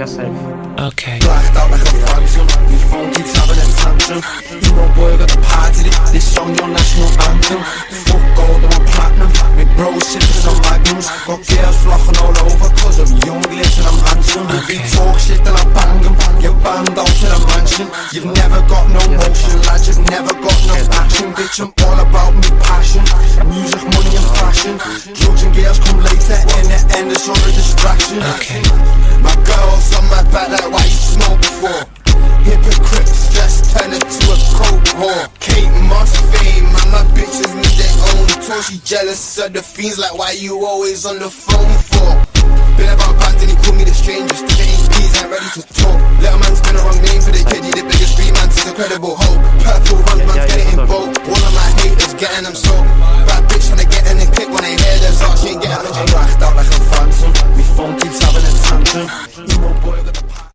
Я сейф. Okay. Blacked out like a phantom. Your phone keeps having a tantrum. You know, boy, got the party. This song your national anthem. Fuck gold, I'm platinum. My bro sipping on magnums. Got girls flocking all over 'cause I'm young, lit and I'm handsome. If you talk shit, then I bang them. You're banned out to the mansion. You've never got no motion, lads. You've never got no action. Bitch, I'm all about me passion. Music, money and fashion. Drugs and girls come later. In the end, it's all a distraction. Okay. My girls on my back like why you smoke before. Hypocrites just turn into a coke whore. Kate Moss fame, and my bitches need their own tour. She jealous of the fiends like why you always on the phone for. Been about bands and he called me the strangest. The APs ain't ready to talk. Little man's been a wrong name for the kid. He the biggest street man, he's incredible hope. Purple runs, man's getting in bold. All of my haters getting them sold. Bad bitch tryna get in and click when I